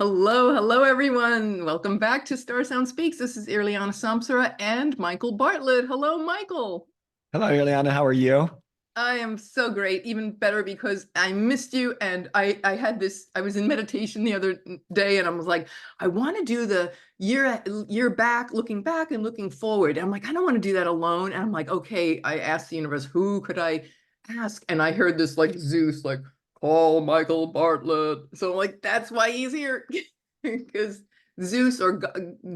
Hello, hello, everyone. Welcome back to StarSound Speaks. This is Irlianna Samsara and Michael Bartlett. Hello, Michael. Hello, Irlianna. How are you? I am so great, even better because I missed you. And I was in meditation the other day and I was like, I want to do the year back, looking back and looking forward. And I'm like, I don't want to do that alone. And I'm like, okay, I asked the universe, who could I ask? And I heard this like Zeus, like, call Michael Bartlett. So I'm like, that's why he's here. Because Zeus or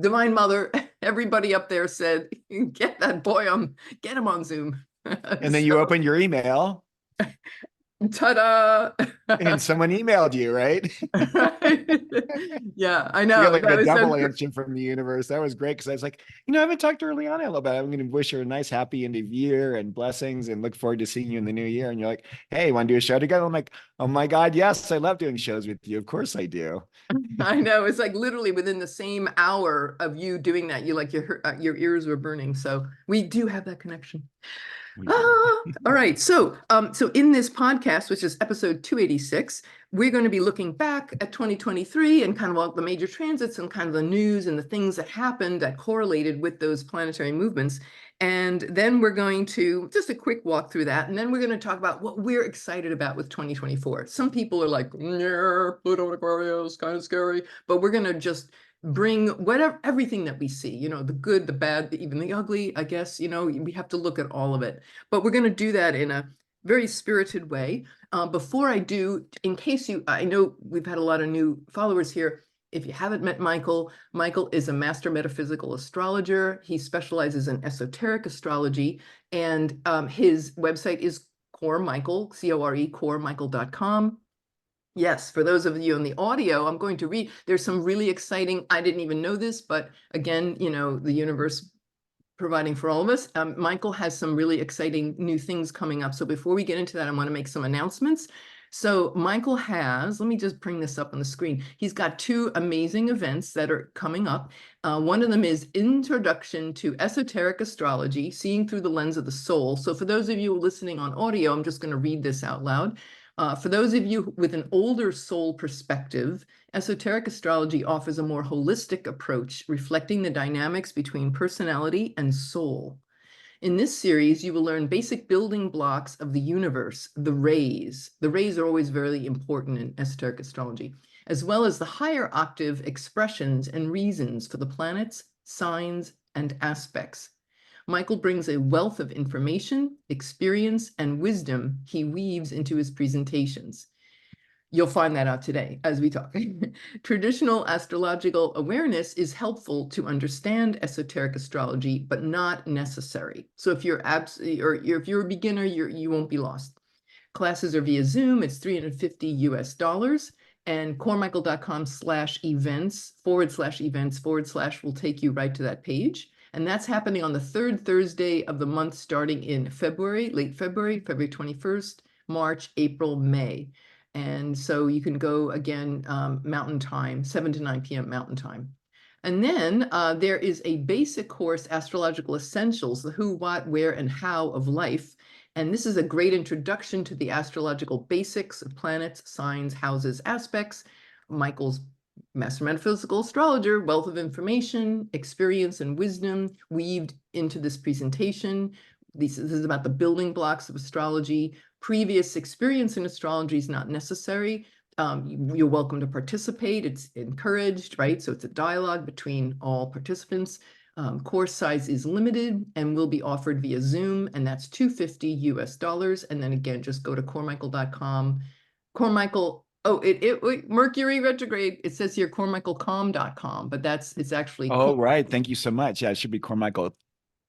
Divine Mother, everybody up there said, get that boy on, get him on Zoom. And then you opened your email Ta-da! and someone emailed you, right? Yeah, I You got know. like a That is so double true. answer from the universe. That was great because I was like, I haven't talked to Irlianna in a little bit. I'm going to wish her a nice, happy end of year and blessings and look forward to seeing you in the new year. And you're like, hey, want to do a show together? I'm like, oh my God, yes, I love doing shows with you. Of course I do. I know. It's like literally within the same hour of you doing that, you like your ears were burning. So we do have that connection. We do. All right. So in this podcast, which is episode 286, we're going to be looking back at 2023 and kind of all the major transits and kind of the news and the things that happened that correlated with those planetary movements. And then we're going to just a quick walk through that. And then we're going to talk about what we're excited about with 2024. Some people are like, yeah, Pluto and Aquarius, kind of scary, but we're going to just bring whatever, everything that we see, the good, the bad, even the ugly, I guess, we have to look at all of it. But we're going to do that in a very spirited way. Before I do, in case I know we've had a lot of new followers here. If you haven't met Michael, Michael is a master metaphysical astrologer. He specializes in esoteric astrology, and his website is Core Michael, C-O-R-E, coremichael.com. Yes, for those of you in the audio, I'm going to read. There's some really exciting, I didn't even know this, but again, the universe providing for all of us. Michael has some really exciting new things coming up. So before we get into that, I want to make some announcements. So Michael has, let me just bring this up on the screen. He's got two amazing events that are coming up. One of them is Introduction to Esoteric Astrology, Seeing Through the Lens of the Soul. So for those of you listening on audio, I'm just going to read this out loud. For those of you with an older soul perspective, esoteric astrology offers a more holistic approach, reflecting the dynamics between personality and soul. In this series, you will learn basic building blocks of the universe, the rays. The rays are always very important in esoteric astrology, as well as the higher octave expressions and reasons for the planets, signs, and aspects. Michael brings a wealth of information, experience, and wisdom he weaves into his presentations. You'll find that out today as we talk. Traditional astrological awareness is helpful to understand esoteric astrology, but not necessary. So if you're if you're a beginner, you won't be lost. Classes are via Zoom. It's $350 US, and coremichael.com/events/events/ will take you right to that page. And that's happening on the third Thursday of the month, starting in February, late February, February 21st, March, April, May. And so you can go again, Mountain Time, 7 to 9 p.m. Mountain Time. And then there is a basic course, Astrological Essentials, the who, what, where, and how of life. And this is a great introduction to the astrological basics of planets, signs, houses, aspects. Michael's master metaphysical astrologer, wealth of information, experience, and wisdom weaved into this presentation. This is about the building blocks of astrology. Previous experience in astrology is not necessary. You're welcome to participate. It's encouraged, right? So it's a dialogue between all participants. Course size is limited and will be offered via Zoom, and that's $250 US. And then again, just go to coremichael.com. Coremichael, Mercury retrograde. It says here coremichaelcom.com, but it's actually Oh, right. Thank you so much. Yeah, it should be Cormichael.com.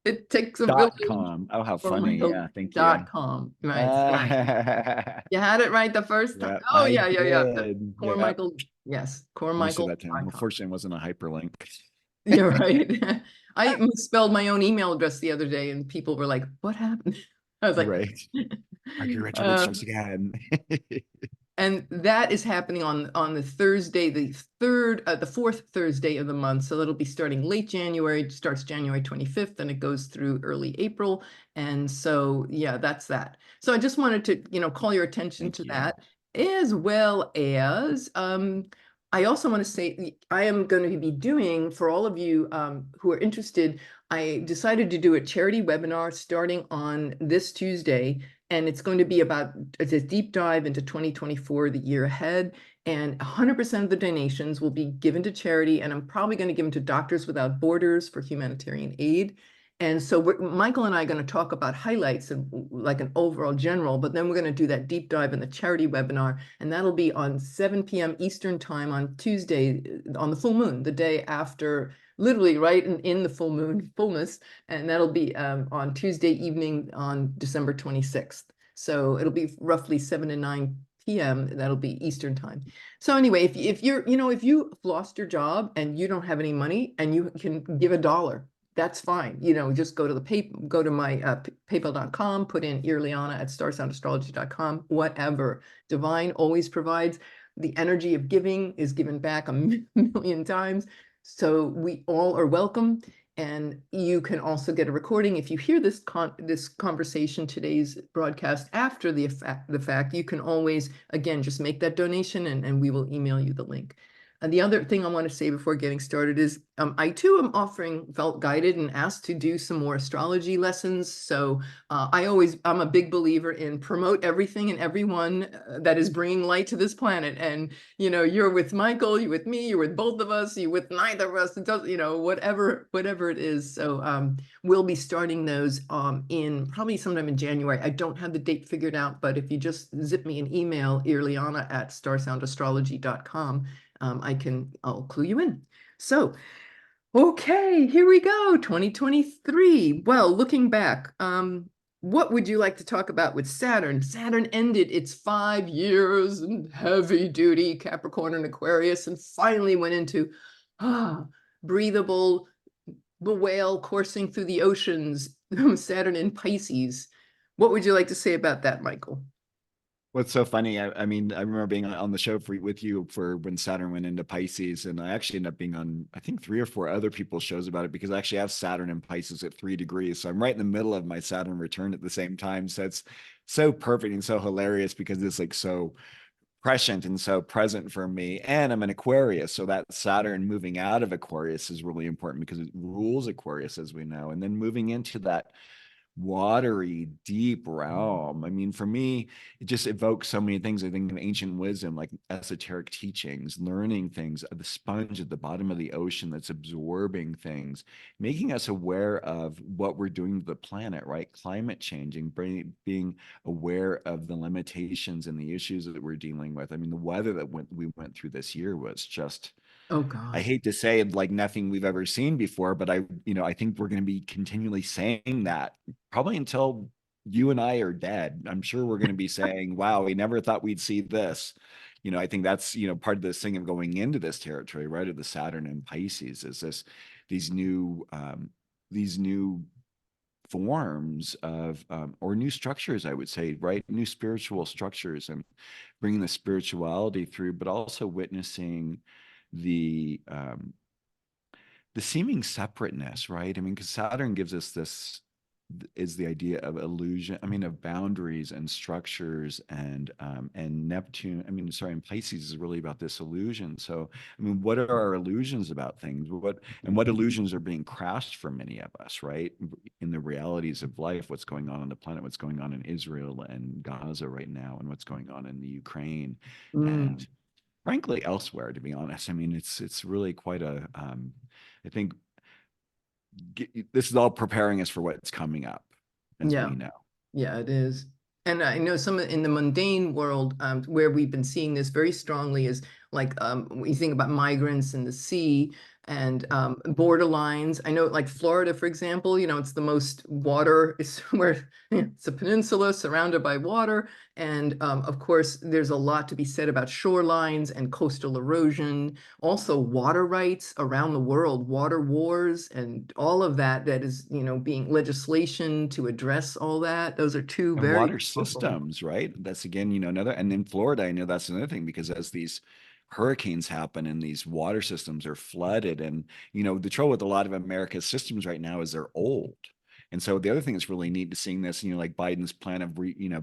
it takes a village. Oh, how funny. Yeah, thank you. Coremichael.com. Right. You had it right the first time. Yeah, Oh, I yeah. did. Yeah. Coremichael. Yes, Most of that time. coremichael.com. Unfortunately, it wasn't a hyperlink. You're right. I misspelled my own email address the other day and people were like, what happened? I was like, Right. Mercury retrograde starts again. and that is happening on the Thursday, the fourth Thursday of the month. So that'll be starting late January. It starts January 25th, and it goes through early April. And so, yeah, that's that. So I just wanted to, call your attention Thank to you. that, as well as I also want to say I am going to be doing, for all of you who are interested, I decided to do a charity webinar starting on this Tuesday, and it's going to be about a deep dive into 2024, the year ahead, and 100% of the donations will be given to charity, and I'm probably going to give them to Doctors Without Borders for humanitarian aid. And so Michael and I are going to talk about highlights and like an overall general, but then we're going to do that deep dive in the charity webinar, and that'll be on 7 p.m. Eastern time on Tuesday, on the full moon, the day after, literally right in the full moon, fullness, and that'll be on Tuesday evening on December 26th. So it'll be roughly 7 to 9 p.m. That'll be Eastern time. So anyway, if you're, if you lost your job and you don't have any money and you can give $1, that's fine. Just go to my paypal.com, put in Irlianna at StarSoundAstrology.com, whatever. Divine always provides. The energy of giving is given back a million times. So we all are welcome. And you can also get a recording. If you hear this conversation, today's broadcast after the fact, you can always, again, just make that donation and we will email you the link. And the other thing I want to say before getting started is I too am felt guided and asked to do some more astrology lessons. So I'm a big believer in promote everything and everyone that is bringing light to this planet. And, you're with Michael, you're with me, you're with both of us, you're with neither of us. It does, whatever it is. So we'll be starting those in probably sometime in January. I don't have the date figured out, but if you just zip me an email, Irlianna at StarSoundAstrology.com, I'll clue you in. So, okay, here we go, 2023. Well, looking back, what would you like to talk about with Saturn? Saturn ended its 5 years in heavy duty Capricorn and Aquarius and finally went into breathable, the whale coursing through the oceans, Saturn in Pisces. What would you like to say about that, Michael? What's so funny? I mean, I remember being on the show with you for when Saturn went into Pisces, and I actually ended up being on, I think, 3 or 4 other people's shows about it because I actually have Saturn in Pisces at 3 degrees. So I'm right in the middle of my Saturn return at the same time. So it's so perfect and so hilarious because it's like so prescient and so present for me. And I'm an Aquarius. So that Saturn moving out of Aquarius is really important because it rules Aquarius, as we know. And then moving into that watery, deep realm. I mean, for me, it just evokes so many things. I think of ancient wisdom, like esoteric teachings, learning things, the sponge at the bottom of the ocean that's absorbing things, making us aware of what we're doing to the planet, right? Climate changing, being aware of the limitations and the issues that we're dealing with. I mean, the weather that we went through this year was just, Oh, I God. hate to say it, like nothing we've ever seen before, but I think we're going to be continually saying that probably until you and I are dead. I'm sure we're going to be saying, wow, we never thought we'd see this. I think that's, part of this thing of going into this territory, right? Of the Saturn and Pisces is these new, these new forms of, or new structures, I would say, right? New spiritual structures and bringing the spirituality through, but also witnessing the seeming separateness, right? I mean, because Saturn gives us this is the idea of illusion. I mean, of boundaries and structures, and Neptune. I mean, sorry, and Pisces is really about this illusion. So, I mean, what are our illusions about things? What illusions are being crashed for many of us, right? In the realities of life, what's going on the planet, what's going on in Israel and Gaza right now, and what's going on in the Ukraine, Mm, and frankly elsewhere, to be honest. I mean, it's really quite a I think this is all preparing us for what's coming up, as yeah. we know. Yeah, it is. And I know some in the mundane world where we've been seeing this very strongly is like when you think about migrants in the sea and border lines. I know like Florida, for example, it's the most water, it's where it's a peninsula surrounded by water. And of course, there's a lot to be said about shorelines and coastal erosion, also water rights around the world, water wars, and all of that is, being legislation to address all that. Those are two And very water powerful. systems, right? That's again, another, and in Florida, I know that's another thing because as these hurricanes happen and these water systems are flooded, and the trouble with a lot of America's systems right now is they're old. And so the other thing that's really neat to seeing this, like Biden's plan of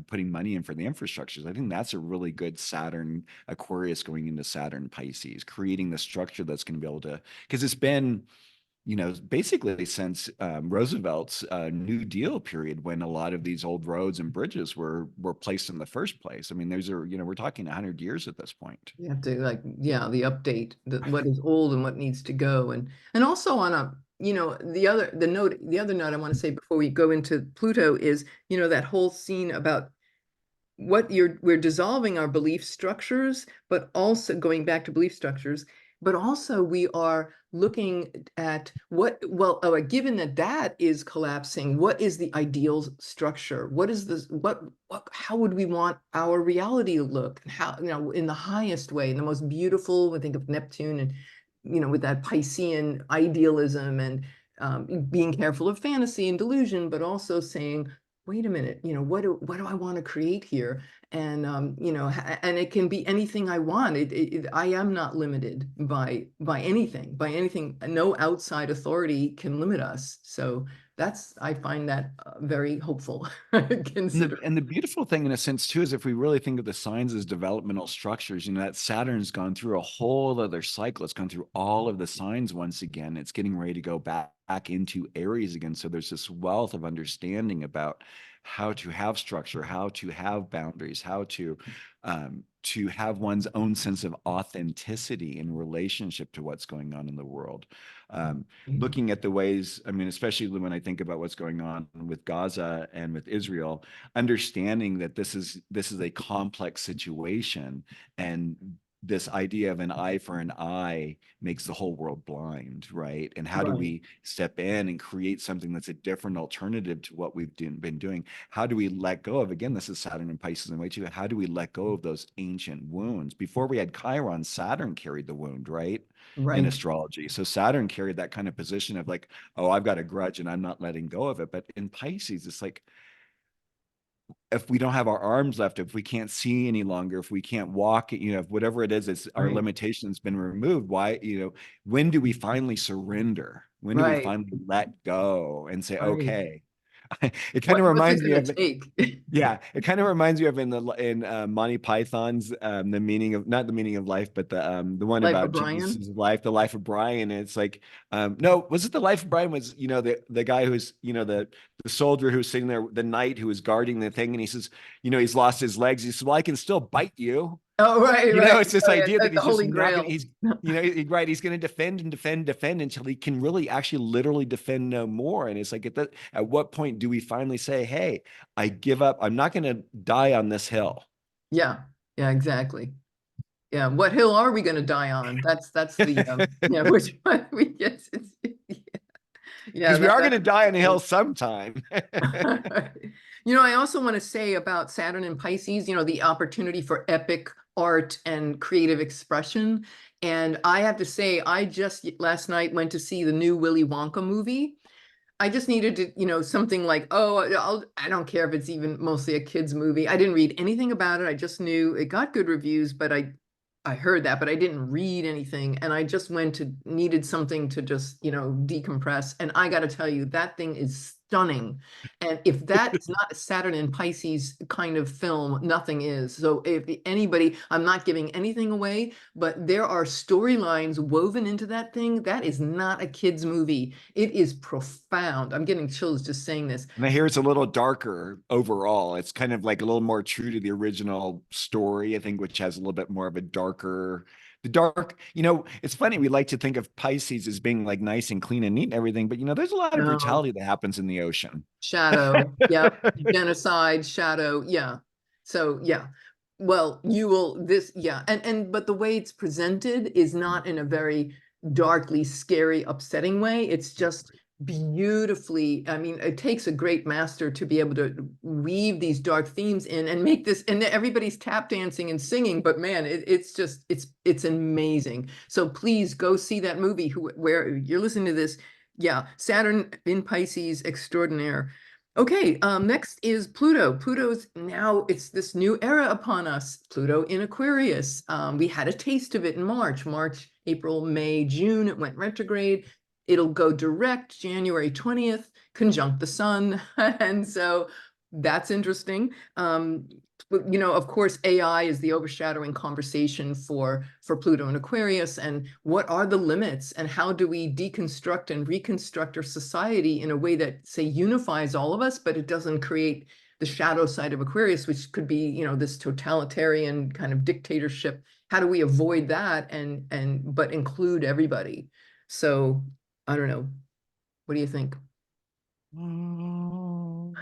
putting money in for the infrastructures. I think that's a really good Saturn Aquarius going into Saturn Pisces, creating the structure that's going to be able to, because it's been, basically since Roosevelt's New Deal period, when a lot of these old roads and bridges were placed in the first place. I mean, those are, we're talking 100 years at this point. You have to like, yeah, the update, what is old and what needs to go. And also on a, the other note I want to say before we go into Pluto is, that whole scene about we're dissolving our belief structures, but also going back to belief structures, but also we are looking at given that is collapsing, what is the ideal structure? What is this, how would we want our reality to look? How, in the highest way, in the most beautiful, we think of Neptune and, with that Piscean idealism and being careful of fantasy and delusion, but also saying, wait a minute, what do I want to create here? And, and it can be anything I want. I am not limited by anything. No outside authority can limit us. So I find that very hopeful. And the beautiful thing in a sense too, is if we really think of the signs as developmental structures, that Saturn's gone through a whole other cycle. It's gone through all of the signs once again. It's getting ready to go back into Aries again. So there's this wealth of understanding about how to have structure, how to have boundaries, how to have one's own sense of authenticity in relationship to what's going on in the world. Looking at the ways, I mean, especially when I think about what's going on with Gaza and with Israel, understanding that this is a complex situation, and this idea of an eye for an eye makes the whole world blind, right? And how do we step in and create something that's a different alternative to what we've been doing? How do we let go of, again, this is Saturn and Pisces in way too, how do we let go of those ancient wounds? Before we had Chiron, Saturn carried the wound, right? In astrology. So Saturn carried that kind of position of like, oh, I've got a grudge and I'm not letting go of it. But in Pisces, it's like, if we don't have our arms left, if we can't see any longer, if we can't walk, if whatever it is, our limitation has been removed, why, when do we finally surrender? When do we finally let go and say, okay, it kind of reminds me of yeah, it kind of reminds me of in Monty Python's the meaning of, not the meaning of life, but the one Life about of Brian? Jesus' life, the life of Brian. And it's like, no, was it the life of Brian? Was the guy who's the soldier who's sitting there, the knight who was guarding the thing, and he says, he's lost his legs. He says, well, I can still bite you. Oh, right. It's this idea that he's just not going to, he's going to defend and defend, defend until he can really actually literally defend no more. And it's like, at what point do we finally say, hey, I give up. I'm not going to die on this hill. Yeah, exactly. Yeah. What hill are we going to die on? That's the, which one we get. Because we are going to die on a hill sometime. I also want to say about Saturn and Pisces, the opportunity for epic art and creative expression. And I have to say, I just last night went to see the new Willy Wonka movie. I just needed to, something like, I don't care if it's even mostly a kid's movie. I didn't read anything about it. I just knew it got good reviews, but I heard that, but I didn't read anything. And I just needed something to just, decompress. And I got to tell you, that thing is stunning. And if that is not a Saturn and Pisces kind of film, nothing is. So if anybody, I'm not giving anything away, but there are storylines woven into that thing. That is not a kid's movie. It is profound. I'm getting chills just saying this. And I hear it's a little darker overall. It's kind of like a little more true to the original story, I think, which has a little bit more of a darker, it's funny. We like to think of Pisces as being like nice and clean and neat and everything, but there's a lot of brutality that happens in the ocean. Shadow. Yeah. Genocide, shadow. Yeah. So yeah. Well, but the way it's presented is not in a very darkly scary, upsetting way. It's just beautifully, I mean, it takes a great master to be able to weave these dark themes in and make this, and everybody's tap dancing and singing, but man, it's amazing. So please go see that movie where you're listening to this. Yeah, Saturn in Pisces extraordinaire. Okay, next is Pluto. Pluto's now, it's this new era upon us. Pluto in Aquarius. We had a taste of it in March, April, May, June. It went retrograde. It'll go direct January 20th, conjunct the sun. And so that's interesting. But, of course, AI is the overshadowing conversation for Pluto and Aquarius. And what are the limits, and how do we deconstruct and reconstruct our society in a way that, say, unifies all of us, but it doesn't create the shadow side of Aquarius, which could be, this totalitarian kind of dictatorship. How do we avoid that but include everybody? So I don't know. What do you think? I mean,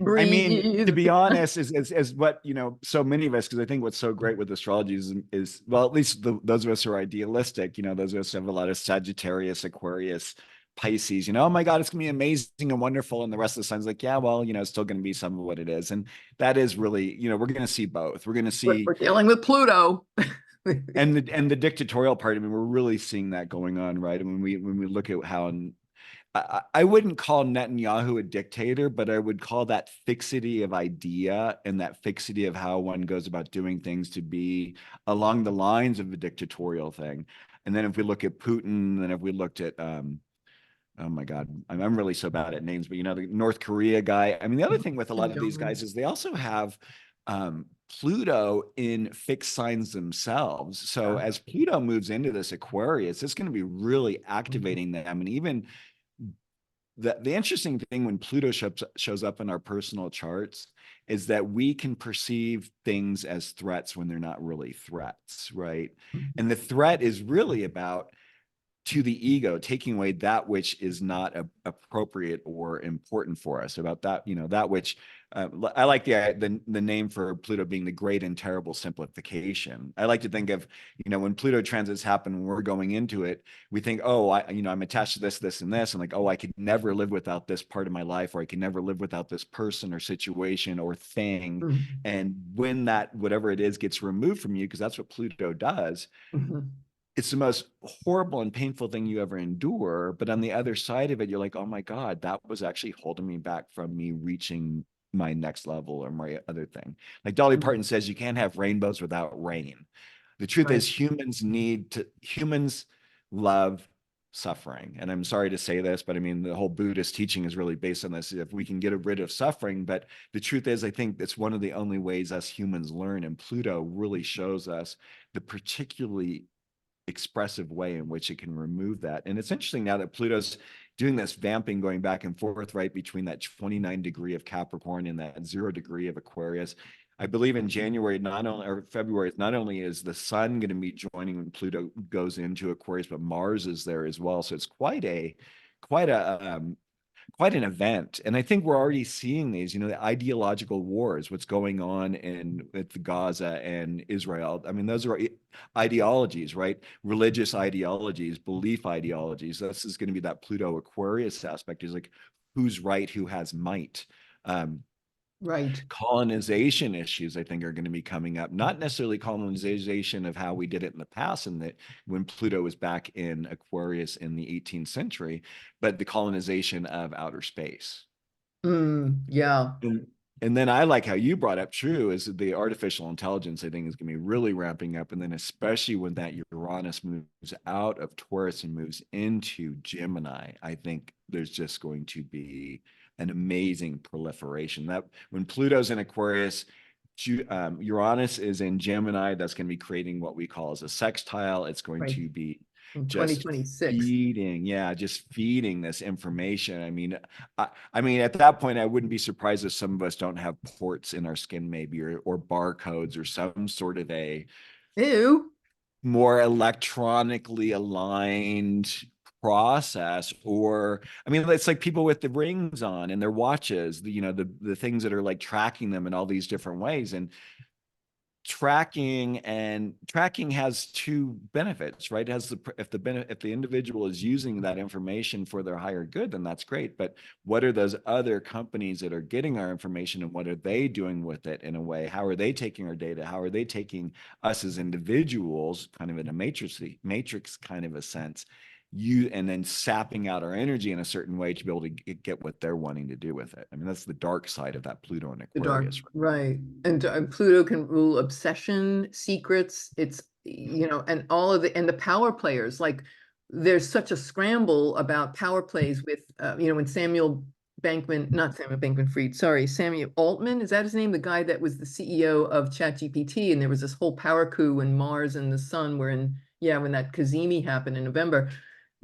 to Breathe. be honest, is what, so many of us, because I think what's so great with astrology is well, at least those of us who are idealistic, those of us who have a lot of Sagittarius, Aquarius, Pisces, oh my God, it's gonna be amazing and wonderful. And the rest of the signs like, yeah, well, it's still gonna be some of what it is. And that is really, we're gonna see both. We're gonna see We're dealing with Pluto. and the dictatorial part. I mean, we're really seeing that going on, right? I mean, when we look at how I wouldn't call Netanyahu a dictator, but I would call that fixity of idea and that fixity of how one goes about doing things to be along the lines of a dictatorial thing. And then if we look at Putin, and if we looked at, oh my God, I'm really so bad at names, but the North Korea guy. I mean, the other thing with a lot of these guys is they also have Pluto in fixed signs themselves. So as Pluto moves into this Aquarius, it's going to be really activating them. And even the interesting thing when Pluto shows up in our personal charts is that we can perceive things as threats when they're not really threats, right? And the threat is really about, to the ego, taking away that which is not appropriate or important for us, about that, that which I like the name for Pluto being the great and terrible simplification. I like to think of, when Pluto transits happen, when we're going into it, we think, oh, I'm attached to this, and this, and like, oh, I could never live without this part of my life, or I can never live without this person or situation or thing. Mm-hmm. And when that, whatever it is, gets removed from you, because that's what Pluto does, it's the most horrible and painful thing you ever endure. But on the other side of it, you're like, oh my God, that was actually holding me back from me reaching my next level or my other thing. Like Dolly Parton says, you can't have rainbows without rain. The truth is humans love suffering. And I'm sorry to say this, but I mean, the whole Buddhist teaching is really based on this. If we can get rid of suffering, but the truth is, I think it's one of the only ways us humans learn. And Pluto really shows us the particularly expressive way in which it can remove that. And it's interesting now that Pluto's doing this vamping, going back and forth, right, between that 29 degree of Capricorn and that 0 degree of Aquarius. I believe in January, February, not only is the sun going to be joining when Pluto goes into Aquarius, but Mars is there as well. So it's quite an event. And I think we're already seeing these, the ideological wars, what's going on with Gaza and Israel. I mean, those are ideologies, right? Religious ideologies, belief ideologies. This is going to be that Pluto Aquarius aspect, is like, who's right, who has might. Right. Colonization issues, I think, are going to be coming up. Not necessarily colonization of how we did it in the past, and that when Pluto was back in Aquarius in the 18th century, but the colonization of outer space. Yeah. And then I like how you brought up, true, is the artificial intelligence, I think, is going to be really ramping up. And then especially when that Uranus moves out of Taurus and moves into Gemini, I think there's just going to be an amazing proliferation. That when Pluto's in Aquarius, Uranus is in Gemini, that's going to be creating what we call as a sextile. It's going to be in just 2026. just feeding this information. I mean, at that point, I wouldn't be surprised if some of us don't have ports in our skin, maybe, or barcodes, or some sort of a more electronically aligned process. Or I mean, it's like people with the rings on and their watches, the things that are like tracking them in all these different ways. And tracking has two benefits, right? It has if the individual is using that information for their higher good, then that's great. But what are those other companies that are getting our information, and what are they doing with it in a way? How are they taking our data? How are they taking us as individuals, kind of in a matrix kind of a sense, and then sapping out our energy in a certain way to be able to get what they're wanting to do with it? I mean, that's the dark side of that Pluto and Aquarius. Right. And Pluto can rule obsession, secrets. It's, and all of the power players, like there's such a scramble about power plays with, when not Samuel Bankman-Fried, sorry, Samuel Altman, is that his name? The guy that was the CEO of ChatGPT, and there was this whole power coup when Mars and the Sun were when that Kazemi happened in November.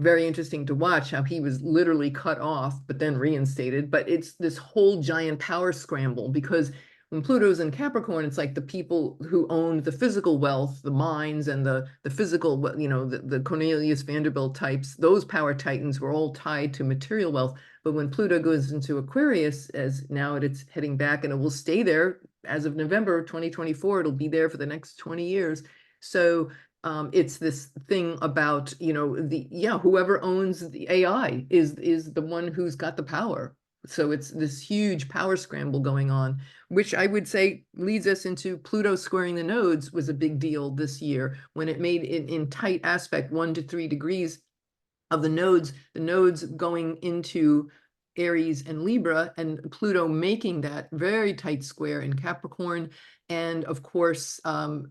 Very interesting to watch how he was literally cut off, but then reinstated. But it's this whole giant power scramble because when Pluto's in Capricorn, it's like the people who owned the physical wealth, the mines and the physical, the Cornelius Vanderbilt types, those power titans were all tied to material wealth. But when Pluto goes into Aquarius, as now it's heading back, and it will stay there as of November 2024, it'll be there for the next 20 years. So it's this thing about, whoever owns the AI is the one who's got the power. So it's this huge power scramble going on, which I would say leads us into Pluto squaring the nodes was a big deal this year when it made it in tight aspect 1 to 3 degrees of the nodes going into Aries and Libra, and Pluto making that very tight square in Capricorn. And of course, and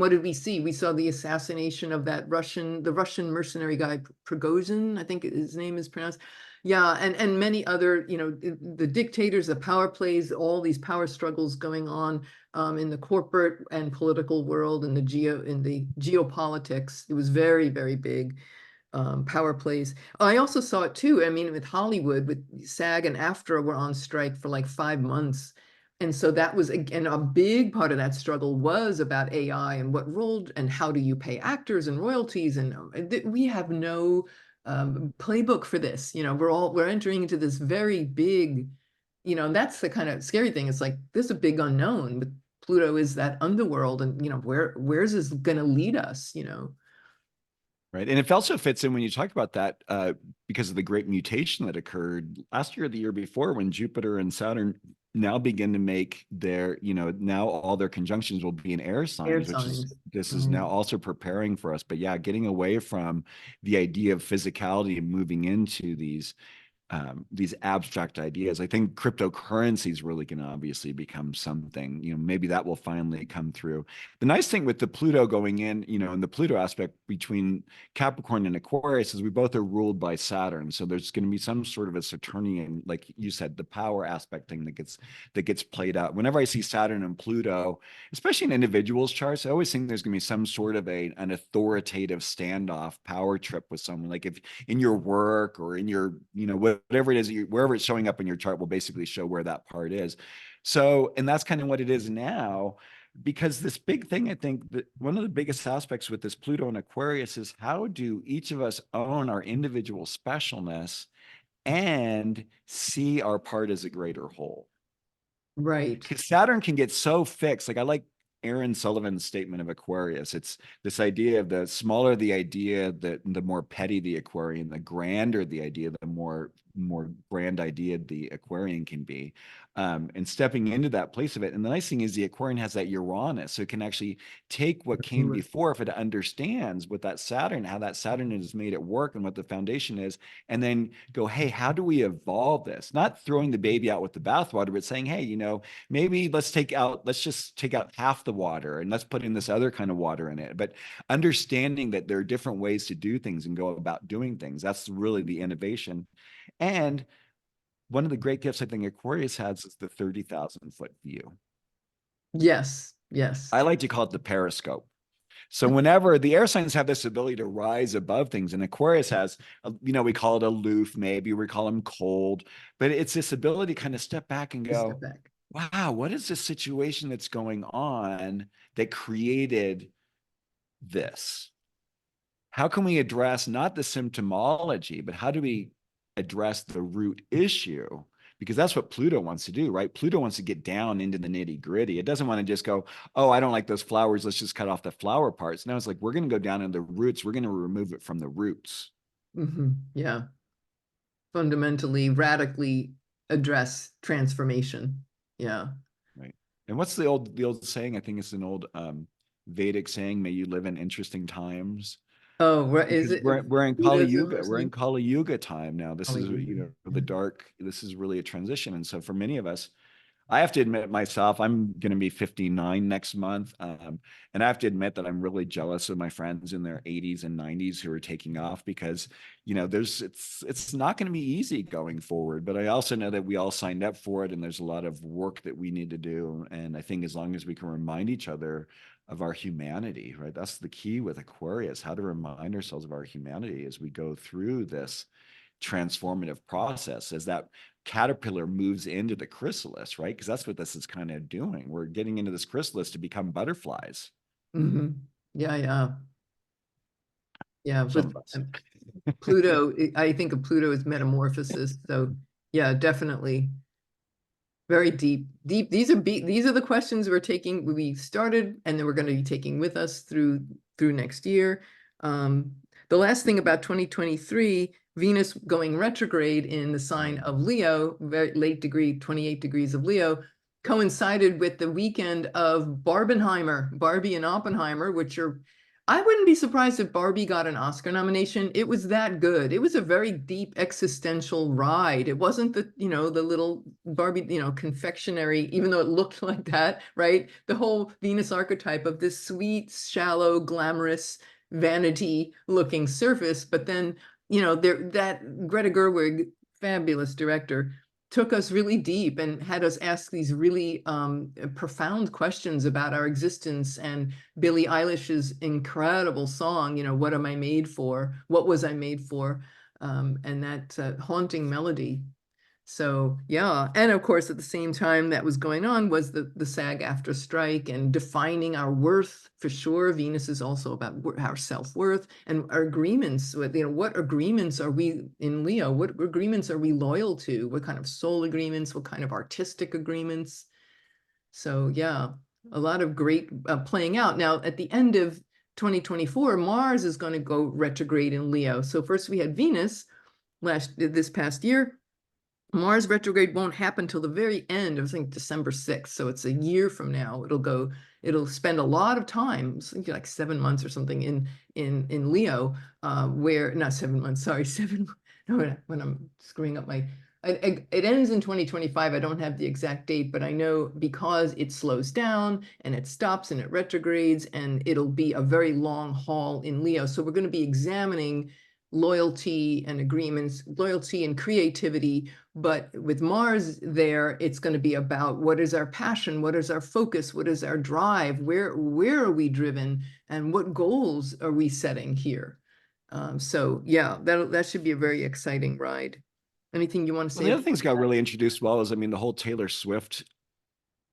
what did we see? We saw the assassination of the Russian mercenary guy, Prigozhin, I think his name is pronounced. Yeah, and many other, the dictators, the power plays, all these power struggles going on in the corporate and political world and in the geopolitics. It was very, very big. Power plays. I also saw it too. I mean, with Hollywood, with SAG and AFTRA were on strike for like 5 months. And so that was, again, a big part of that struggle was about AI and what role and how do you pay actors and royalties. And we have no playbook for this. We're entering into this very big, and that's the kind of scary thing. It's like, there's a big unknown, but Pluto is that underworld, and, where's this going to lead us. Right. And it also fits in when you talk about that because of the great mutation that occurred last year or the year before when Jupiter and Saturn now begin to make their, now all their conjunctions will be in air signs, this is now also preparing for us. But yeah, getting away from the idea of physicality and moving into these abstract ideas. I think cryptocurrency is really going to obviously become something, maybe that will finally come through. The nice thing with the Pluto going in, in the Pluto aspect between Capricorn and Aquarius is we both are ruled by Saturn. So there's going to be some sort of a Saturnian, like you said, the power aspect thing that gets played out. Whenever I see Saturn and Pluto, especially in individuals' charts, I always think there's going to be some sort of an authoritative standoff power trip with someone. Like if in your work or in your, whatever it is, wherever it's showing up in your chart will basically show where that part is. So, and that's kind of what it is now, because this big thing, I think that one of the biggest aspects with this Pluto and Aquarius is how do each of us own our individual specialness and see our part as a greater whole. Right. Because Saturn can get so fixed. Like I like Aaron Sullivan's statement of Aquarius. It's this idea of the smaller the idea, the more petty the Aquarian, the grander the idea, the more grand idea the Aquarian can be. And stepping into that place of it. And the nice thing is the Aquarian has that Uranus, so it can actually take what came before if it understands what that Saturn, how that Saturn has made it work and what the foundation is, and then go, hey, how do we evolve this? Not throwing the baby out with the bathwater, but saying, hey, maybe let's just take out half the water and let's put in this other kind of water in it. But understanding that there are different ways to do things and go about doing things, that's really the innovation. And one of the great gifts I think Aquarius has is the 30,000-foot view. Yes. I like to call it the periscope. So whenever the air signs have this ability to rise above things, and Aquarius has, we call it aloof, maybe we call them cold, but it's this ability to kind of step back and go, wow, what is this situation that's going on that created this? How can we address not the symptomology, but how do we address the root issue? Because that's what Pluto wants to do, right? Pluto wants to get down into the nitty gritty. It doesn't want to just go, oh, I don't like those flowers, let's just cut off the flower parts. No, it's like, we're going to go down into the roots. We're going to remove it from the roots. Yeah. Fundamentally, radically address transformation. Yeah. Right. And what's the old saying? I think it's an old Vedic saying, may you live in interesting times. Oh, is it? We're in Kali Yuga. We're in Kali Yuga time now. This is, the dark. this is really a transition. And so for many of us, I have to admit myself, I'm going to be 59 next month. And I have to admit that I'm really jealous of my friends in their 80s and 90s who are taking off because, it's not going to be easy going forward. But I also know that we all signed up for it and there's a lot of work that we need to do. And I think as long as we can remind each other of our humanity, right? That's the key with Aquarius, how to remind ourselves of our humanity as we go through this transformative process as that caterpillar moves into the chrysalis, right? Because that's what this is kind of doing. We're getting into this chrysalis to become butterflies. Yeah, yeah. Yeah, Some with of us. Pluto, I think of Pluto as metamorphosis. So yeah, definitely very deep, deep. These are the questions we started and then we're going to be taking with us through next year. The last thing about 2023, Venus going retrograde in the sign of Leo, very late degree, 28 degrees of Leo, coincided with the weekend of Barbenheimer, Barbie and Oppenheimer, which are, I wouldn't be surprised if Barbie got an Oscar nomination. It was that good. It was a very deep existential ride. It wasn't the little Barbie, confectionery, even though it looked like that, right? The whole Venus archetype of this sweet, shallow, glamorous, vanity looking surface. But then, that Greta Gerwig, fabulous director, took us really deep and had us ask these really profound questions about our existence. And Billie Eilish's incredible song, what am I made for? What was I made for? And that haunting melody. So yeah, and of course at the same time that was going on was the SAG-AFTRA strike and defining our worth for sure. Venus is also about our self-worth and our agreements with, what agreements are we in Leo? What agreements are we loyal to? What kind of soul agreements? What kind of artistic agreements? So yeah, a lot of great playing out. Now at the end of 2024, Mars is going to go retrograde in Leo. So first we had Venus this past year. Mars retrograde won't happen till the very end of, I think, December 6th. So it's a year from now. It'll spend a lot of time, like 7 months or something in Leo, where, not 7 months, sorry, no, when I'm screwing up it ends in 2025. I don't have the exact date, but I know because it slows down and it stops and it retrogrades and it'll be a very long haul in Leo. So we're going to be examining loyalty and agreements, loyalty and creativity. But with Mars there, it's going to be about what is our passion, what is our focus, what is our drive, where are we driven, and what goals are we setting here? So yeah, that should be a very exciting ride. Anything you want to Well, say the other about things got really introduced well is, I mean, the whole Taylor Swift,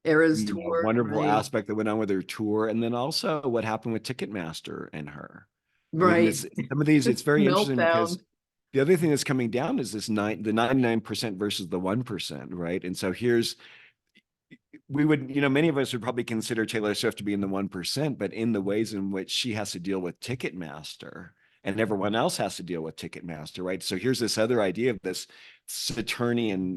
Eras Tour, wonderful right? aspect that went on with her tour. And then also what happened with Ticketmaster and her. I mean, Right. some of these, it's very interesting because Meltdown. the other thing that's coming down is the 99% versus the 1%, right? And so we would, many of us would probably consider Taylor Swift to be in the 1%, but in the ways in which she has to deal with Ticketmaster and everyone else has to deal with Ticketmaster, right? So here's this other idea of this Saturnian,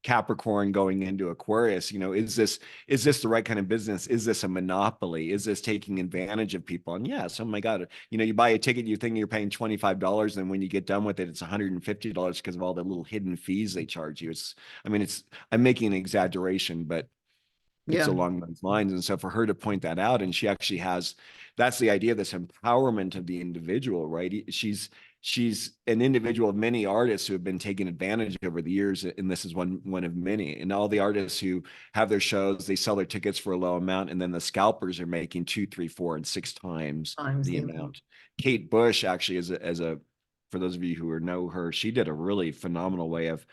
Capricorn going into Aquarius. Is this the right kind of business? Is this a monopoly? Is this taking advantage of people? And yes, oh my God, you buy a ticket, you think you're paying $25, and when you get done with it, it's $150 because of all the little hidden fees they charge you. I'm making an exaggeration, but it's Yeah. along those lines. And so for her to point that out, and she actually that's the idea of this empowerment of the individual, right? She's an individual of many artists who have been taken advantage over the years, and this is one of many. And all the artists who have their shows, they sell their tickets for a low amount, and then the scalpers are making 2, 3, 4, and 6 times Times the the amount. amount. Kate Bush actually, for those of you who know her, she did a really phenomenal way of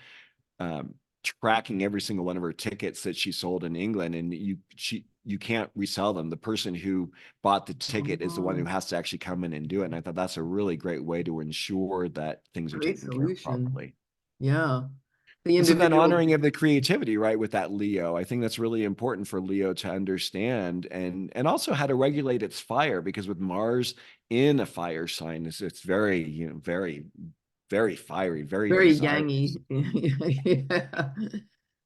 tracking every single one of her tickets that she sold in England, and you can't resell them. The person who bought the ticket is the one who has to actually come in and do it. And I thought that's a really great way to ensure that things are Great taken care of solution. properly. Yeah. The And so that individual. honoring of the creativity, right, with that Leo, I think that's really important for Leo to understand, and also how to regulate its fire, because with Mars in a fire sign, it's very, very, very fiery, very Very yangy. desirous.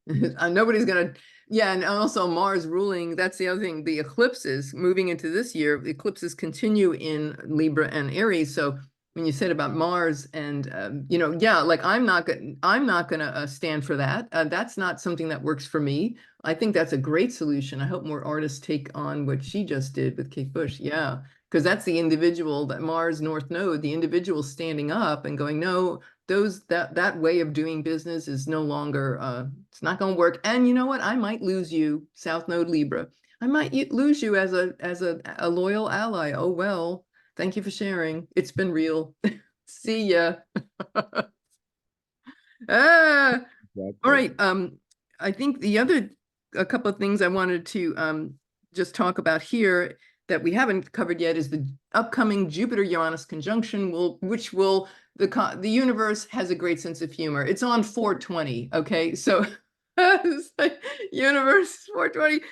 Yeah. Nobody's gonna, yeah, and also Mars ruling, that's the other thing, the eclipses moving into this year, the eclipses continue in Libra and Aries. So when you said about Mars and yeah, like I'm not gonna stand for that. That's not something that works for me. I think that's a great solution. I hope more artists take on what she just did with Kate Bush. Yeah, because that's the individual, that Mars North Node, the individual standing up and going, no, that way of doing business is no longer it's not going to work. And you know what? I might lose you, South Node Libra. I might lose you as a loyal ally. Oh well. Thank you for sharing. It's been real. See ya. Ah, all Exactly. right. I think a couple of things I wanted to just talk about here that we haven't covered yet is the upcoming Jupiter-Uranus conjunction, the universe has a great sense of humor. It's on 420, okay? So it's like universe 420.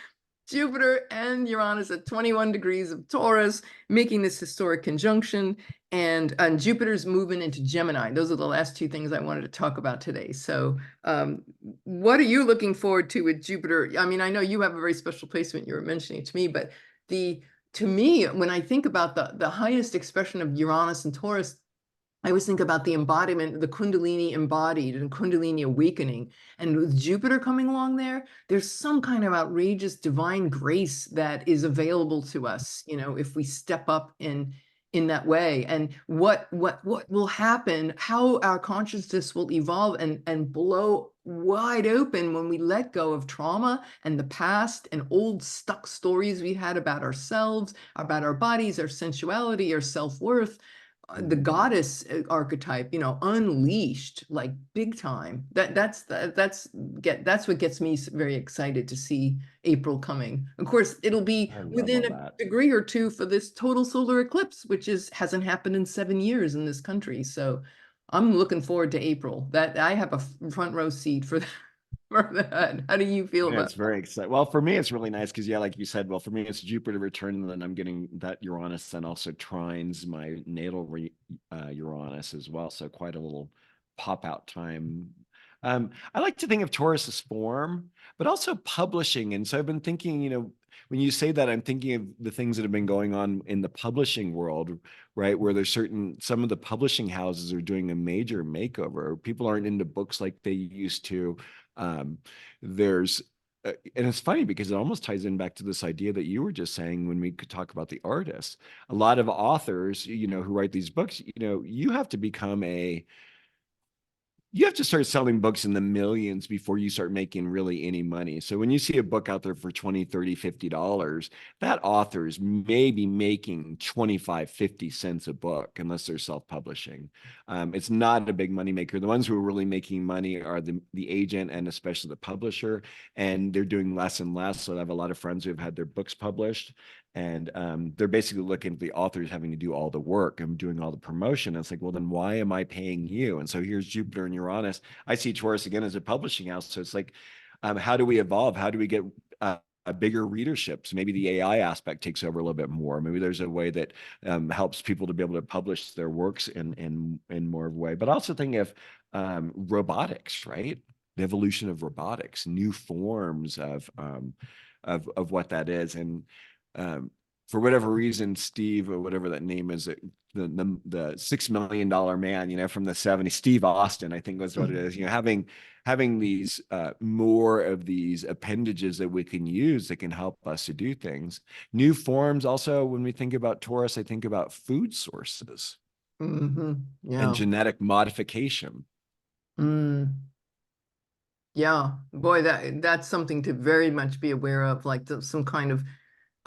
Jupiter and Uranus at 21 degrees of Taurus, making this historic conjunction, and Jupiter's moving into Gemini. Those are the last two things I wanted to talk about today. So what are you looking forward to with Jupiter? I mean, I know you have a very special placement you were mentioning to me, but to me, when I think about the highest expression of Uranus and Taurus, I always think about the embodiment, the Kundalini embodied and Kundalini awakening. And with Jupiter coming along there, there's some kind of outrageous divine grace that is available to us, if we step up in that way. And what will happen, how our consciousness will evolve and blow wide open when we let go of trauma and the past and old stuck stories we had about ourselves, about our bodies, our sensuality, our self-worth, the goddess archetype, unleashed like big time. That's what gets me very excited to see April coming. Of course, it'll be I love within all a that. degree or two for this total solar eclipse, which hasn't happened in 7 years in this country. So I'm looking forward to April. That I have a front row seat for for that. How do you feel Yeah, about it's very exciting. Well, for me, it's really nice because, yeah, like you said, well, for me, it's Jupiter return, and then I'm getting that Uranus then also trines my natal Uranus as well. So quite a little pop out time. I like to think of Taurus as form, but also publishing. And so I've been thinking, when you say that, I'm thinking of the things that have been going on in the publishing world, right? Where there's some of the publishing houses are doing a major makeover. People aren't into books like they used to. Um, there's and it's funny because it almost ties in back to this idea that you were just saying when we could talk about the artists. A lot of authors, who write these books, you have to become you have to start selling books in the millions before you start making really any money. So when you see a book out there for 20, 30, $50, that author's maybe making 25, 50 cents a book, unless they're self-publishing. It's not a big money maker. The ones who are really making money are the agent and especially the publisher, and they're doing less and less. So I have a lot of friends who have had their books published, and they're basically looking at the authors having to do all the work and doing all the promotion. And it's like, well, then why am I paying you? And so here's Jupiter and Uranus. I see Taurus again as a publishing house. So it's like, how do we evolve? How do we get a bigger readership? So maybe the AI aspect takes over a little bit more. Maybe there's a way that helps people to be able to publish their works in more of a way. But I also think of robotics, right? The evolution of robotics, new forms of what that is. And for whatever reason, Steve, or whatever that name is, the $6 million man, from the '70s, Steve Austin, I think was what it is. Having these more of these appendages that we can use that can help us to do things. New forms. Also, when we think about Taurus, I think about food sources and Yeah. genetic modification. Mm. Yeah, boy, that's something to very much be aware of, like some kind of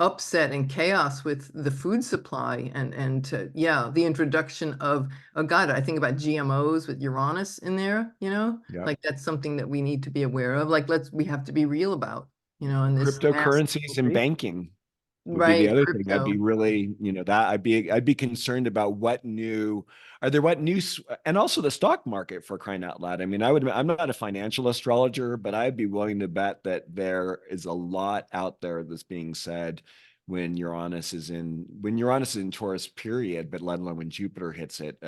upset and chaos with the food supply yeah, the introduction of, oh God, I think about GMOs with Uranus in there, Yep. like that's something that we need to be aware of. Like we have to be real about, in this massive Cryptocurrencies and country. banking would be the Right, other thing. I'd crypto. be really, that I'd be concerned about what new, and also the stock market, for crying out loud. I mean, I'm not a financial astrologer, but I'd be willing to bet that there is a lot out there that's being said when Uranus is in Taurus, period, but let alone when Jupiter hits it.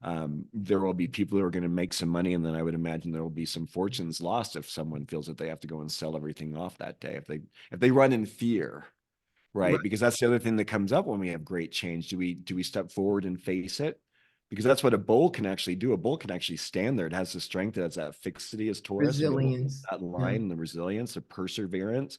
There will be people who are going to make some money, and then I would imagine there will be some fortunes lost if someone feels that they have to go and sell everything off that day. If they run in fear, right? Right. Because that's the other thing that comes up when we have great change. Do we step forward and face it? because that's what a bull can actually do. A bull can actually stand there. It has the strength, it has that fixity as Taurus, and be able to hold Resilience. that Yeah. line, the resilience, the perseverance.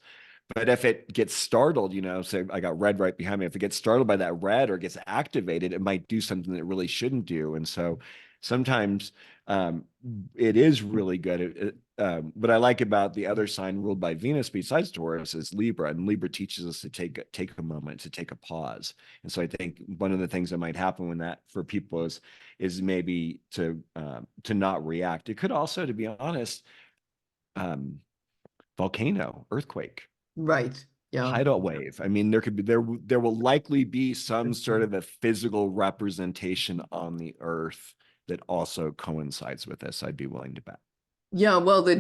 But if it gets startled, say I got red right behind me, if it gets startled by that red or gets activated, it might do something that it really shouldn't do. And so sometimes um, it is really good. What I like about the other sign ruled by Venus besides Taurus is Libra, and Libra teaches us to take a moment, to take a pause. And so I think one of the things that might happen when that for people is maybe to not react. It could also, to be honest, um, volcano, earthquake, Right. Yeah. tidal wave. I mean, there will likely be some sort of a physical representation on the earth that also coincides with this. I'd be willing to bet. Yeah, well, the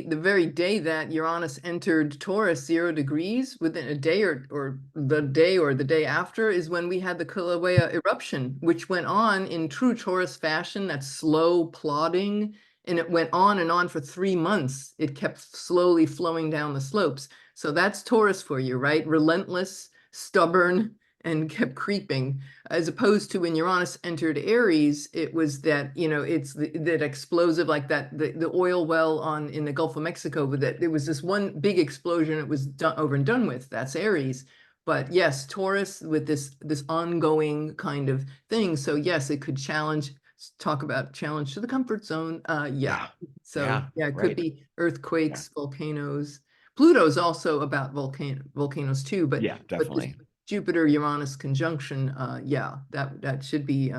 very day that Uranus entered Taurus, 0 degrees, within a day or the day after is when we had the Kilauea eruption, which went on in true Taurus fashion, that slow plodding, and it went on and on for 3 months. It kept slowly flowing down the slopes. So that's Taurus for you, right? Relentless, stubborn, and kept creeping, as opposed to when Uranus entered Aries, it was that, it's that explosive, like that, the oil well in the Gulf of Mexico, but that there was this one big explosion, it was done over and done with. That's Aries. But yes, Taurus with this ongoing kind of thing. So yes, it could talk about challenge to the comfort zone. Yeah. Yeah. So Yeah. yeah, it could Right. be Yeah. earthquakes, volcanoes. Pluto's also about volcanoes too, but Yeah, this definitely. Jupiter-Uranus conjunction, yeah, that should be,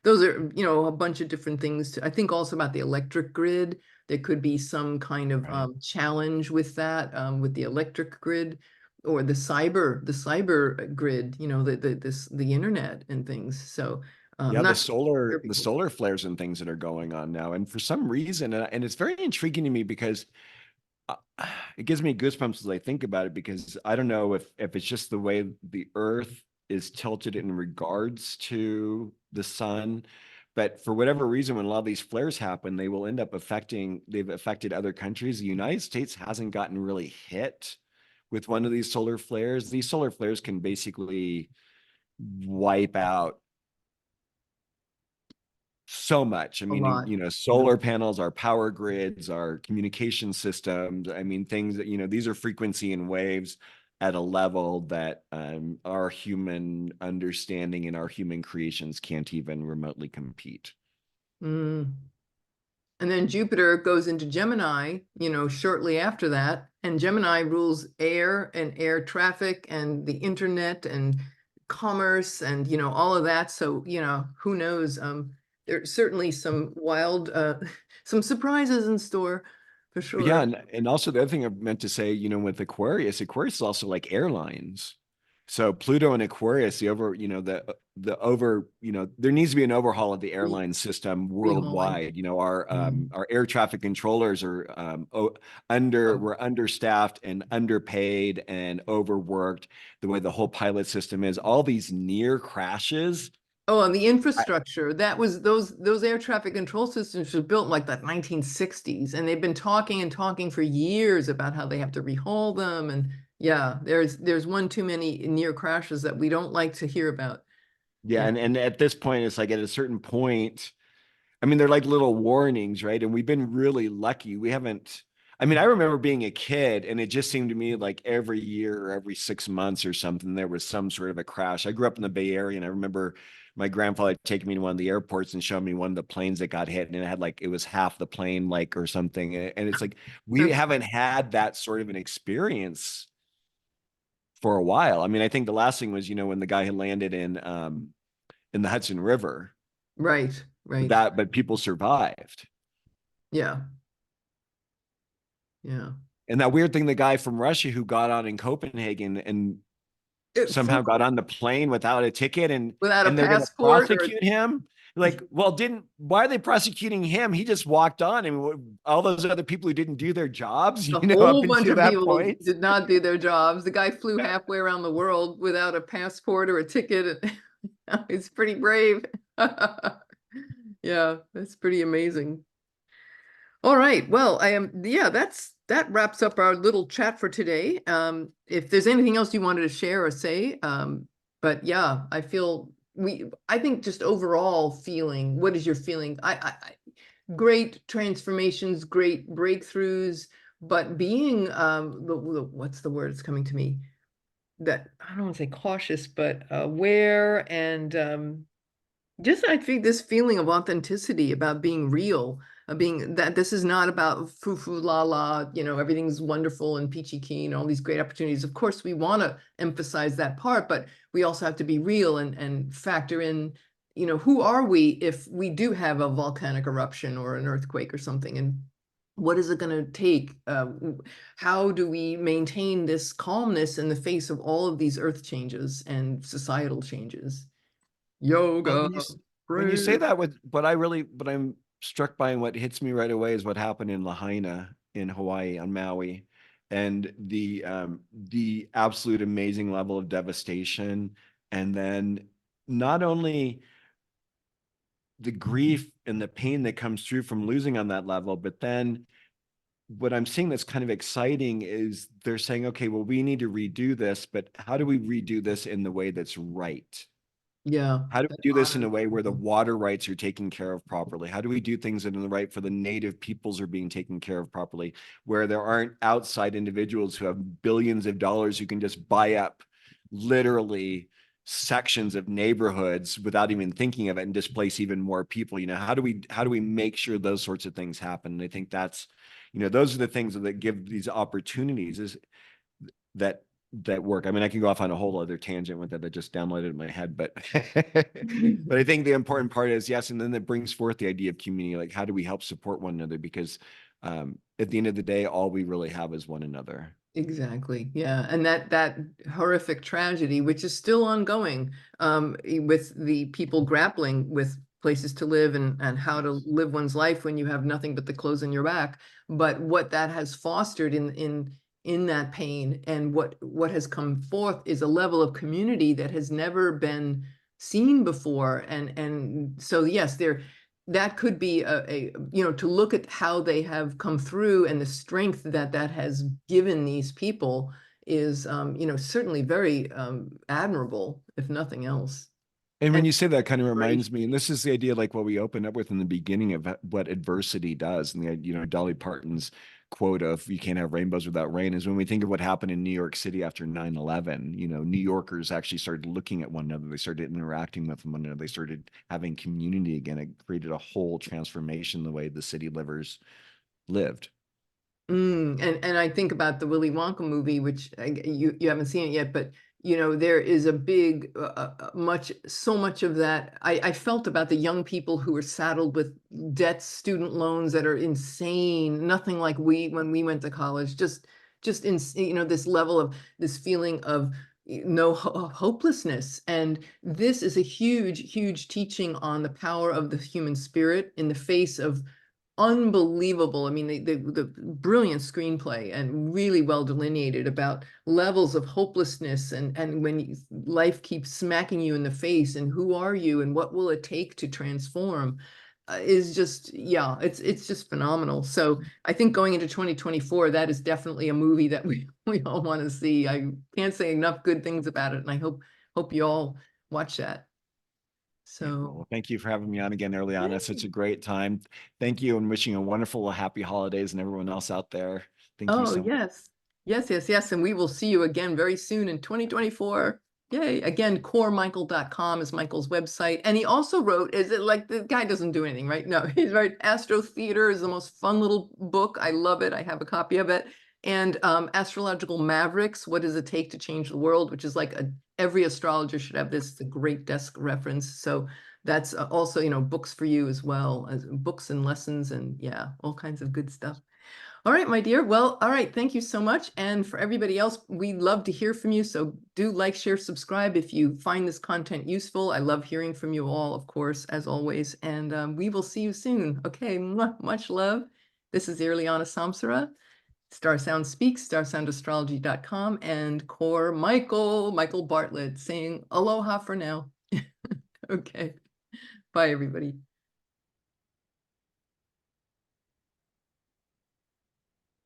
those are, a bunch of different things. I think also about the electric grid. There could be some kind of Right. challenge with that, with the electric grid or the cyber grid, the internet and things. So Yeah, not sure the people. solar flares and things that are going on now. And for some reason, and it's very intriguing to me because uh, it gives me goosebumps as I think about it, because I don't know if it's just the way the earth is tilted in regards to the sun, but for whatever reason, when a lot of these flares happen, they've affected other countries. The United States hasn't gotten really hit with one of these solar flares. These solar flares can basically wipe out so much. I A mean, lot. Yeah. solar panels, our power grids, our communication systems. I mean, things that, these are frequency and waves at a level that our human understanding and our human creations can't even remotely compete. Mm. And then Jupiter goes into Gemini, shortly after that. And Gemini rules air and air traffic and the internet and commerce and, all of that. So, who knows? There's certainly some wild, some surprises in store for Yeah, sure. and also the other thing I meant to say, with Aquarius, Aquarius is also like airlines. So Pluto and Aquarius, the over, there needs to be an overhaul of the airline system Rehauling. worldwide. Mm. Our air traffic controllers are Oh, we're understaffed and underpaid and overworked. The way the whole pilot system is, all these near crashes. Oh, and the infrastructure, that was those air traffic control systems were built in like the 1960s, and they've been talking and talking for years about how they have to rehaul them. And yeah, there's one too many near crashes that we don't like to hear about. Yeah, Yeah. and at this point, it's like at a certain point, I mean, they're like little warnings, right? And we've been really lucky. We haven't, I mean, I remember being a kid and it just seemed to me like every year or every 6 months or something, there was some sort of a crash. I grew up in the Bay Area and I remember my grandfather taking me to one of the airports and showing me one of the planes that got hit, and it had like, it was half the plane, like, or something. And it's like, we haven't had that sort of an experience for a while. I mean, I think the last thing was, when the guy had landed in the Hudson River, Right, but right. people survived. Yeah, yeah. And that weird thing, the guy from Russia who got on in Copenhagen and It flew somehow got on the plane without a ticket, without a and they're going to passport or prosecute him. Like, well, why are they prosecuting him? He just walked on, and all those other people who didn't do their jobs, a up whole bunch until of that people point. did not do their jobs. The guy flew halfway around the world without a passport or a ticket. It's pretty brave. Yeah, that's pretty amazing. All right. Well, yeah, that wraps up our little chat for today. If there's anything else you wanted to share or say, but yeah, I feel I think just overall feeling, what is your feeling? Great transformations, great breakthroughs, but being, what's the word that's coming to me? That, I don't want to say cautious, but aware, and just I think this feeling of authenticity, about being real, being that this is not about foo-foo la la, everything's wonderful and peachy keen, all these great opportunities. Of course, we want to emphasize that part, but we also have to be real and factor in, who are we if we do have a volcanic eruption or an earthquake or something, and what is it going to take? How do we maintain this calmness in the face of all of these earth changes and societal changes? Well, Yoga, when you say prayer. that, what I'm struck by and what hits me right away is what happened in Lahaina in Hawaii on Maui, and the absolute amazing level of devastation, and then not only the grief and the pain that comes through from losing on that level, but then what I'm seeing that's kind of exciting is they're saying, okay, well, we need to redo this, but how do we redo this in the way that's right? Yeah, How do that we do this in honor a way where the people. water rights are taken care of properly? How do we do things in the right for the native peoples are being taken care of properly, where there aren't outside individuals who have billions of dollars who can just buy up literally sections of neighborhoods without even thinking of it and displace even more people? How do we make sure those sorts of things happen? And I think that's, those are the things that give these opportunities is that that work. I mean, I can go off on a whole other tangent with that just downloaded in my head, but but I think the important part is yes, and then that brings forth the idea of community. Like, how do we help support one another? Because at the end of the day, all we really have is one another. Exactly. Yeah. And that horrific tragedy, which is still ongoing, with the people grappling with places to live and how to Yes. live one's life when you have nothing but the clothes on your back. But what that has fostered in that pain, and what has come forth, is a level of community that has never been seen before. And so yes, that could be to look at how they have come through and the strength that that has given these people is, certainly very admirable, if nothing else. And when And you say that, kind of great. reminds me, and this is the idea, like what we opened up with in the beginning of what adversity does, and Dolly Parton's quote of "You can't have rainbows without rain" is when we think of what happened in New York City after 9/11. New Yorkers actually started looking at one another, they started interacting with one another, they started having community again. It created a whole transformation in the way the city livers lived. And I think about the Willy Wonka movie, which you haven't seen it yet, but there is a big so much of that I felt about the young people who are saddled with debts, student loans that are insane, nothing like we when we went to college, just in this level of this feeling of no hopelessness. And this is a huge teaching on the power of the human spirit in the face of unbelievable. I mean, the brilliant screenplay and really well delineated about levels of hopelessness, and when life keeps smacking you in the face, and who are you and what will it take to transform, is just, yeah, it's just phenomenal. So I think going into 2024, that is definitely a movie that we all want to see. I can't say enough good things about it, and I hope you all watch that. Beautiful. So Well, thank you for having me on again, Irlianna. Such yay. a great time. Thank you, and wishing a wonderful, happy holidays and everyone else out there. Thank you Oh, so much. yes. Yes. And we will see you again very soon in 2024. Yay. Again, coremichael.com is Michael's website. And he also wrote, is it like the guy doesn't do anything, right? No, he's right. Astro Theater is the most fun little book. I love it. I have a copy of it. And Astrological Mavericks, What Does It Take to Change the World, which is like every astrologer should have this. It's a great desk reference. So that's also, books for you as well, as books and lessons, and yeah, all kinds of good stuff. All right, my dear. Well, all right. Thank you so much. And for everybody else, we'd love to hear from you. So do like, share, subscribe if you find this content useful. I love hearing from you all, of course, as always. And we will see you soon. Okay, much love. This is Irlianna Samsara, StarSound Speaks, StarSoundastrology.com, and core Michael Bartlett saying aloha for now. Okay, bye, everybody.